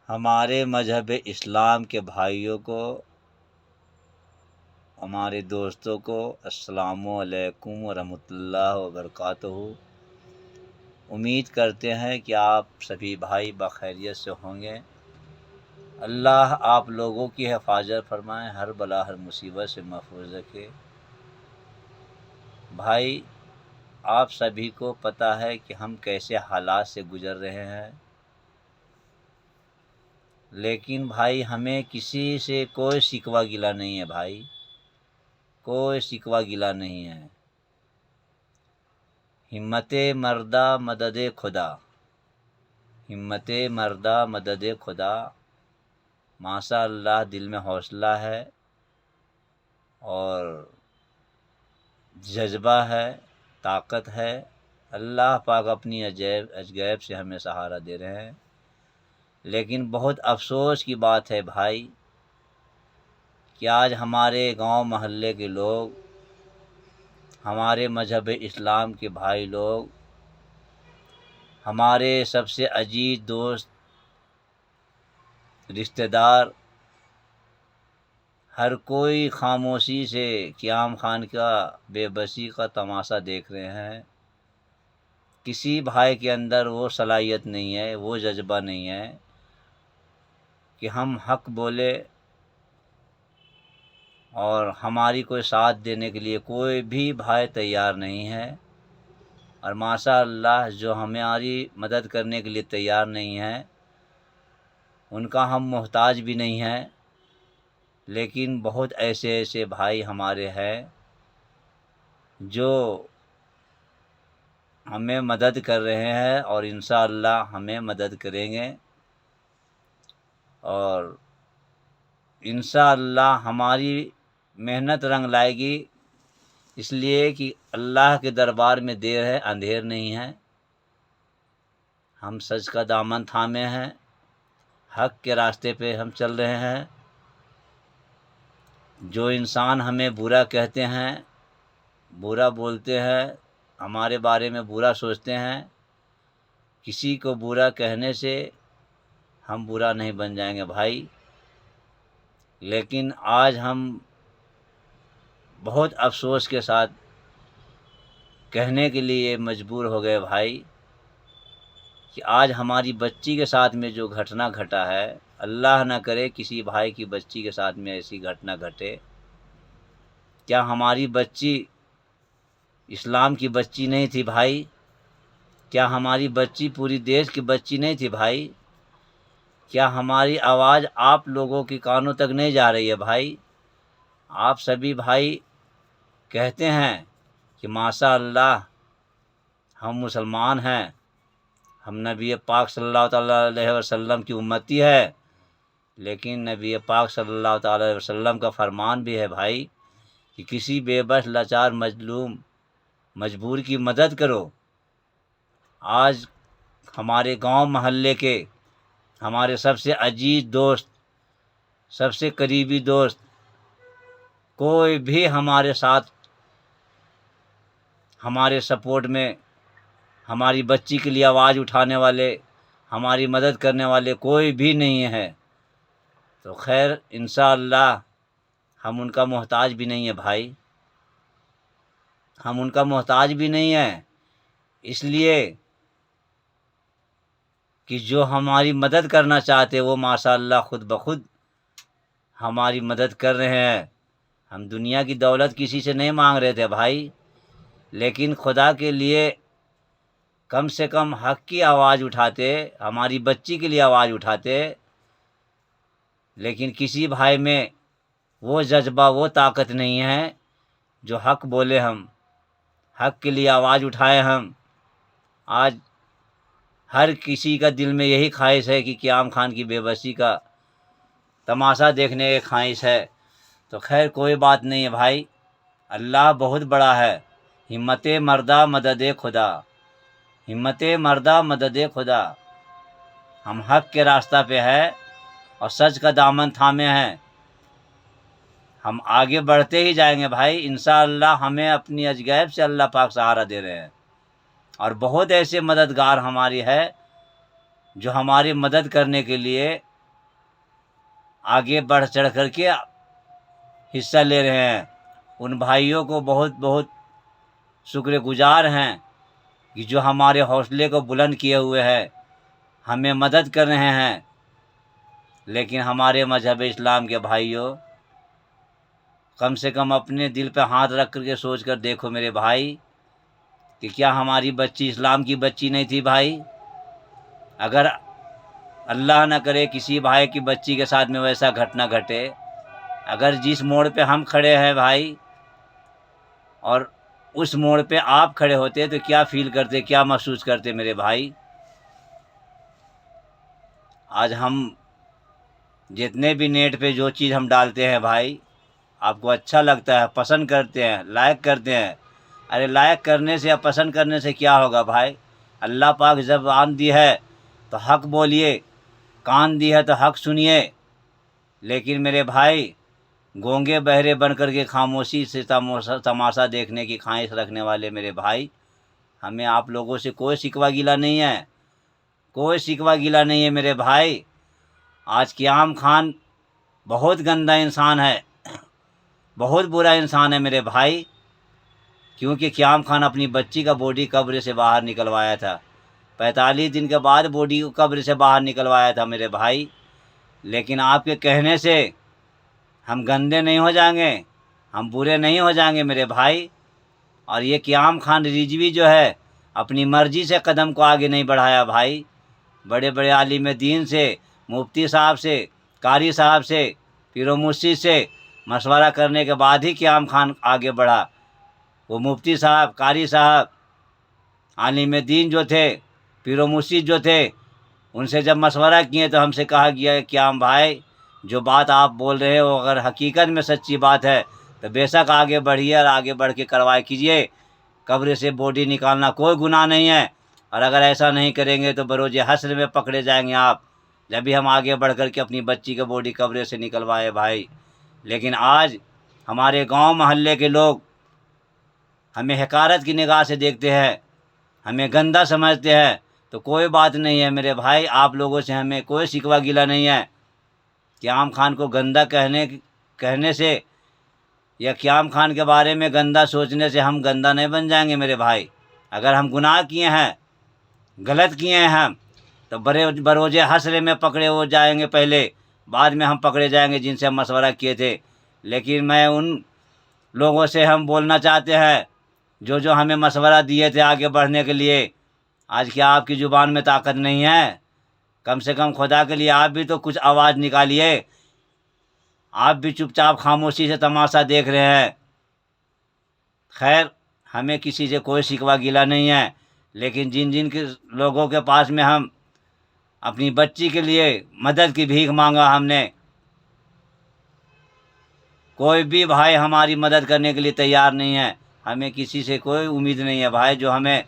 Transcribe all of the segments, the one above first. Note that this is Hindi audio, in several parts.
हमारे मज़हब इस्लाम के भाइयों को, हमारे दोस्तों को अस्सलामु अलैकुम व रहमतुल्लाह व बरकातहू। उम्मीद करते हैं कि आप सभी भाई बखैरियत से होंगे। अल्लाह आप लोगों की हिफाजत फरमाएँ, हर बला हर मुसीबत से महफूज रखे। भाई, आप सभी को पता है कि हम कैसे हालात से गुज़र रहे हैं, लेकिन भाई हमें किसी से कोई शिकवा गिला नहीं है भाई, कोई शिकवा गिला नहीं है। हिम्मते मर्दा मदद खुदा, हिम्मते मर्दा मदद खुदा। माशा अल्लाह दिल में हौसला है और जज्बा है, ताकत है। अल्लाह पाक अपनी अजगैब से हमें सहारा दे रहे हैं। लेकिन बहुत अफसोस की बात है भाई कि आज हमारे गांव मोहल्ले के लोग, हमारे मज़हब इस्लाम के भाई लोग, हमारे सबसे अजीज दोस्त, रिश्तेदार, हर कोई खामोशी से क़याम खान का बेबसी का तमाशा देख रहे हैं। किसी भाई के अंदर वो सलाहियत नहीं है, वो जज्बा नहीं है कि हम हक़ बोले, और हमारी कोई साथ देने के लिए कोई भी भाई तैयार नहीं है। और माशा अल्लाह जो हमारी मदद करने के लिए तैयार नहीं है, उनका हम मोहताज भी नहीं हैं। लेकिन बहुत ऐसे ऐसे भाई हमारे हैं जो हमें मदद कर रहे हैं और इंशाअल्लाह हमें मदद करेंगे। और इंशाअल्लाह हमारी मेहनत रंग लाएगी, इसलिए कि अल्लाह के दरबार में देर है, अंधेर नहीं है। हम सच का दामन थामे हैं, हक़ के रास्ते पे हम चल रहे हैं। जो इंसान हमें बुरा कहते हैं, बुरा बोलते हैं, हमारे बारे में बुरा सोचते हैं, किसी को बुरा कहने से हम बुरा नहीं बन जाएंगे भाई। लेकिन आज हम बहुत अफसोस के साथ कहने के लिए मजबूर हो गए भाई कि आज हमारी बच्ची के साथ में जो घटना घटा है, अल्लाह ना करे किसी भाई की बच्ची के साथ में ऐसी घटना घटे। क्या हमारी बच्ची इस्लाम की बच्ची नहीं थी भाई? क्या हमारी बच्ची पूरी देश की बच्ची नहीं थी भाई? क्या हमारी आवाज़ आप लोगों के कानों तक नहीं जा रही है भाई? आप सभी भाई कहते हैं कि माशा अल्लाह हम मुसलमान हैं, हम नबी पाक सल्लल्लाहु अलैहि वसल्लम की उम्मती है। लेकिन नबी पाक सल्लल्लाहु अलैहि वसल्लम का फरमान भी है भाई कि किसी बेबस, लाचार, मजलूम, मजबूर की मदद करो। आज हमारे गांव मोहल्ले के हमारे सबसे अजीज दोस्त, सबसे करीबी दोस्त, कोई भी हमारे साथ, हमारे सपोर्ट में, हमारी बच्ची के लिए आवाज़ उठाने वाले, हमारी मदद करने वाले कोई भी नहीं है। तो खैर इंशाअल्लाह हम उनका मोहताज भी नहीं है भाई, हम उनका मोहताज भी नहीं है। इसलिए कि जो हमारी मदद करना चाहते वो माशाअल्लाह खुद ब खुद हमारी मदद कर रहे हैं। हम दुनिया की दौलत किसी से नहीं मांग रहे थे भाई, लेकिन खुदा के लिए कम से कम हक़ की आवाज़ उठाते, हमारी बच्ची के लिए आवाज़ उठाते। लेकिन किसी भाई में वो जज्बा, वो ताकत नहीं है जो हक़ बोले, हम हक़ के लिए आवाज़ उठाएं। हम आज हर किसी का दिल में यही ख्वाहिश है कि क़याम खान की बेबसी का तमाशा देखने की ख्वाहिश है। तो खैर कोई बात नहीं है भाई, अल्लाह बहुत बड़ा है। हिम्मत मर्दा मदद खुदा, हिम्मत मर्दा मदद खुदा। हम हक़ के रास्ता पे है और सच का दामन थामे हैं। हम आगे बढ़ते ही जाएंगे भाई इंशाअल्लाह। हमें अपनी अजगैब से अल्लाह पाक सहारा दे रहे हैं और बहुत ऐसे मददगार हमारी है जो हमारी मदद करने के लिए आगे बढ़ चढ़ करके हिस्सा ले रहे हैं। उन भाइयों को बहुत बहुत शुक्रगुजार हैं कि जो हमारे हौसले को बुलंद किए हुए हैं, हमें मदद कर रहे हैं। लेकिन हमारे मजहब इस्लाम के भाइयों, कम से कम अपने दिल पे हाथ रख करके सोच कर देखो मेरे भाई कि क्या हमारी बच्ची इस्लाम की बच्ची नहीं थी भाई? अगर अल्लाह न करे किसी भाई की बच्ची के साथ में वैसा घटना घटे, अगर जिस मोड़ पे हम खड़े हैं भाई और उस मोड़ पे आप खड़े होते तो क्या फील करते, क्या महसूस करते मेरे भाई? आज हम जितने भी नेट पे जो चीज़ हम डालते हैं भाई, आपको अच्छा लगता है, पसंद करते हैं, लाइक करते हैं। अरे लाइक करने से या पसंद करने से क्या होगा भाई? अल्लाह पाक ज़बान दी है तो हक बोलिए, कान दी है तो हक सुनिए। लेकिन मेरे भाई, गूंगे बहरे बन कर के खामोशी से तमाशा देखने की ख्वाहिश रखने वाले मेरे भाई, हमें आप लोगों से कोई शिकवा गिला नहीं है, कोई शिकवा गिला नहीं है मेरे भाई। आज क़याम खान बहुत गंदा इंसान है, बहुत बुरा इंसान है मेरे भाई। क्योंकि क़याम खान अपनी बच्ची का बॉडी कब्र से बाहर निकलवाया था, 45 दिन के बाद बॉडी को कब्र से बाहर निकलवाया था मेरे भाई। लेकिन आपके कहने से हम गंदे नहीं हो जाएंगे, हम बुरे नहीं हो जाएंगे मेरे भाई। और ये क़याम खान रिजवी जो है, अपनी मर्ज़ी से कदम को आगे नहीं बढ़ाया भाई। बड़े बड़े आलिम दीन से, मुफ्ती साहब से, कारी साहब से, पीरो मुर्शिद से मशवरा करने के बाद ही क़याम खान आगे बढ़ा। वो मुफ्ती साहब, कारी साहब, आलिम दीन जो थे, पीरो मुर्शिद जो थे, उनसे जब मशवरा किए तो हमसे कहा गया क़याम भाई, जो बात आप बोल रहे हो अगर हकीकत में सच्ची बात है तो बेशक आगे बढ़िए और आगे बढ़ के कार्रवाई कीजिए। कब्र से बॉडी निकालना कोई गुनाह नहीं है, और अगर ऐसा नहीं करेंगे तो बरोज़ हश्र में पकड़े जाएंगे आप, जब भी हम आगे बढ़ कर के अपनी बच्ची की बॉडी कब्र से निकलवाए भाई। लेकिन आज हमारे गांव मोहल्ले के लोग हमें हकारत की निगाह से देखते हैं, हमें गंदा समझते हैं। तो कोई बात नहीं है मेरे भाई, आप लोगों से हमें कोई शिकवा गिला नहीं है। क़याम खान को गंदा कहने से या क़याम खान के बारे में गंदा सोचने से हम गंदा नहीं बन जाएंगे मेरे भाई। अगर हम गुनाह किए हैं, गलत किए हैं हम, तो बरोज़े हश्र में पकड़े हो जाएंगे पहले, बाद में हम पकड़े जाएंगे जिनसे हम मशवरा किए थे। लेकिन मैं उन लोगों से हम बोलना चाहते हैं जो हमें मशवरा दिए थे आगे बढ़ने के लिए। आज क्या आपकी ज़ुबान में ताकत नहीं है? कम से कम खुदा के लिए आप भी तो कुछ आवाज़ निकालिए। आप भी चुपचाप खामोशी से तमाशा देख रहे हैं। खैर, हमें किसी से कोई शिकवा गिला नहीं है, लेकिन जिन जिन के लोगों के पास में हम अपनी बच्ची के लिए मदद की भीख मांगा हमने, कोई भी भाई हमारी मदद करने के लिए तैयार नहीं है। हमें किसी से कोई उम्मीद नहीं है भाई, जो हमें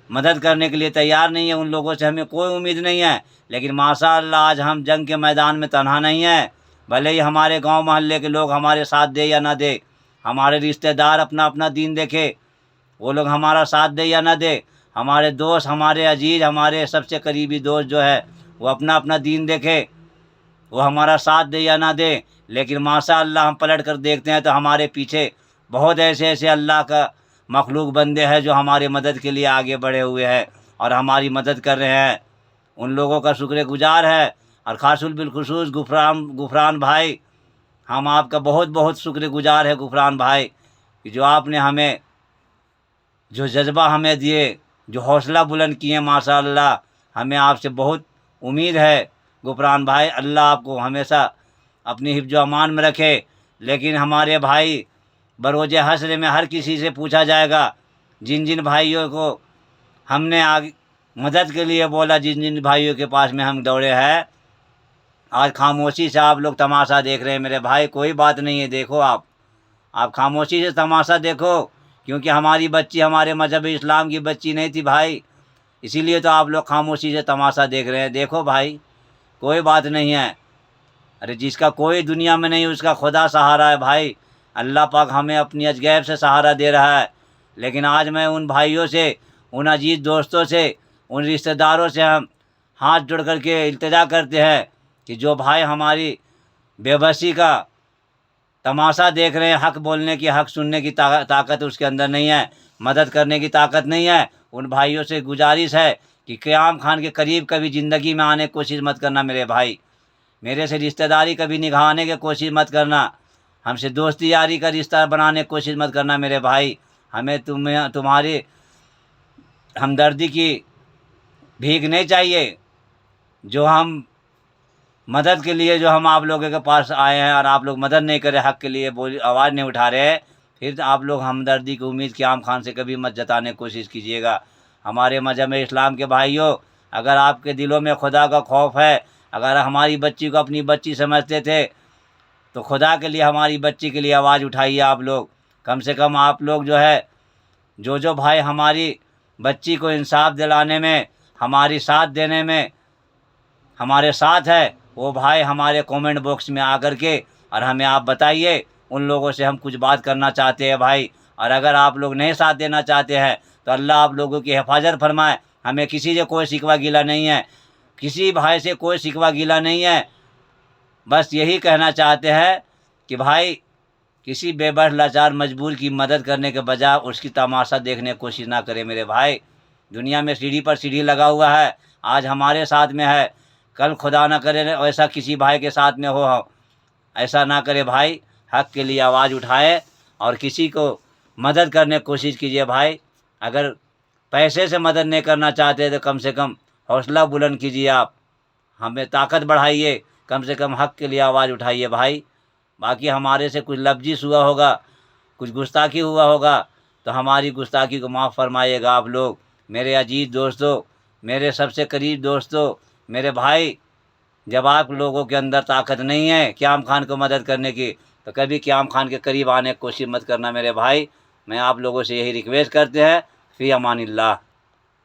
मदद करने के लिए तैयार नहीं है उन लोगों से हमें कोई उम्मीद नहीं है। लेकिन माशाअल्लाह आज हम जंग के मैदान में तन्हा नहीं हैं। भले ही हमारे गांव मोहल्ले के लोग हमारे साथ दे या ना दे, हमारे रिश्तेदार अपना अपना दीन देखे, वो लोग हमारा साथ दे या ना दे, हमारे दोस्त, हमारे अजीज़, हमारे सबसे करीबी दोस्त जो है वो अपना अपना दीन देखे, वो हमारा साथ दे या ना दे, लेकिन माशाअल्लाह हम पलट कर देखते हैं तो हमारे पीछे बहुत ऐसे ऐसे अल्लाह का मखलूक बंदे हैं जो हमारी मदद के लिए आगे बढ़े हुए हैं और हमारी मदद कर रहे हैं। उन लोगों का शुक्रगुजार है। और खासुल बिलखुसूस गुफरान भाई, हम आपका बहुत बहुत शुक्रगुजार है गुफरान भाई, कि जो आपने हमें जो जज्बा हमें दिए, जो हौसला बुलंद किए, माशाअल्लाह हमें आपसे बहुत उम्मीद है गुफरान भाई। अल्लाह आपको हमेशा अपनी हिफ्ज़ व अमान में रखे। लेकिन हमारे भाई, बरोज़े हश्र में हर किसी से पूछा जाएगा, जिन जिन भाइयों को हमने आगे मदद के लिए बोला, जिन जिन भाइयों के पास में हम दौड़े हैं, आज खामोशी से आप लोग तमाशा देख रहे हैं मेरे भाई। कोई बात नहीं है, देखो आप खामोशी से तमाशा देखो, क्योंकि हमारी बच्ची हमारे मजहब इस्लाम की बच्ची नहीं थी भाई, इसीलिए तो आप लोग खामोशी से तमाशा देख रहे हैं। देखो भाई, कोई बात नहीं है। अरे जिसका कोई दुनिया में नहीं उसका खुदा सहारा है भाई। अल्लाह पाक हमें अपनी अजगैब से सहारा दे रहा है। लेकिन आज मैं उन भाइयों से, उन अजीज़ दोस्तों से, उन रिश्तेदारों से हम हाथ जोड़ करके इल्तिजा करते हैं कि जो भाई हमारी बेबसी का तमाशा देख रहे हैं। हक बोलने की, हक सुनने की ताकत उसके अंदर नहीं है, मदद करने की ताकत नहीं है। उन भाइयों से गुजारिश है कि क़याम खान के करीब कभी ज़िंदगी में आने की कोशिश मत करना मेरे भाई। मेरे से रिश्तेदारी कभी निभाने की कोशिश मत करना। हमसे दोस्ती यारी का रिश्ता बनाने की कोशिश मत करना मेरे भाई। हमें तुम्हारी हमदर्दी की भीख नहीं चाहिए। जो हम मदद के लिए जो हम आप लोगों के पास आए हैं और आप लोग मदद नहीं कर रहे, हक़ के लिए बोली आवाज़ नहीं उठा रहे, फिर तो आप लोग हमदर्दी की उम्मीद क़याम खान से कभी मत जताने की कोशिश कीजिएगा। हमारे मज़हब इस्लाम के भाइयों, अगर आपके दिलों में खुदा का खौफ है, अगर हमारी बच्ची को अपनी बच्ची समझते थे, तो खुदा के लिए हमारी बच्ची के लिए आवाज़ उठाइए आप लोग। कम से कम आप लोग जो है, जो भाई हमारी बच्ची को इंसाफ दिलाने में, हमारी साथ देने में हमारे साथ है, वो भाई हमारे कमेंट बॉक्स में आकर के और हमें आप बताइए। उन लोगों से हम कुछ बात करना चाहते हैं भाई। और अगर आप लोग नहीं साथ देना चाहते हैं तो अल्लाह आप लोगों की हिफाजत फरमाए। हमें किसी से कोई शिकवा गिला नहीं है, किसी भाई से कोई शिकवा गिला नहीं है। बस यही कहना चाहते हैं कि भाई किसी बेबस लाचार मजबूर की मदद करने के बजाय उसकी तमाशा देखने की कोशिश ना करें मेरे भाई। दुनिया में सीढ़ी पर सीढ़ी लगा हुआ है, आज हमारे साथ में है, कल खुदा ना करे ऐसा किसी भाई के साथ में हो। ऐसा ना करे भाई, हक़ के लिए आवाज़ उठाए और किसी को मदद करने की कोशिश कीजिए भाई। अगर पैसे से मदद नहीं करना चाहते तो कम से कम हौसला बुलंद कीजिए, आप हमें ताकत बढ़ाइए, कम से कम हक़ के लिए आवाज़ उठाइए भाई। बाकी हमारे से कुछ लफ्ज़िश हुआ होगा, कुछ गुस्ताखी हुआ होगा, तो हमारी गुस्ताखी को माफ़ फरमाइएगा आप लोग। मेरे अजीज़ दोस्तों, मेरे सबसे करीब दोस्तों, मेरे भाई, जब आप लोगों के अंदर ताकत नहीं है क़याम खान को मदद करने की, तो कभी क़याम खान के करीब आने की कोशिश मत करना मेरे भाई। मैं आप लोगों से यही रिक्वेस्ट करते हैं। फ़ी अमानिल्लाह।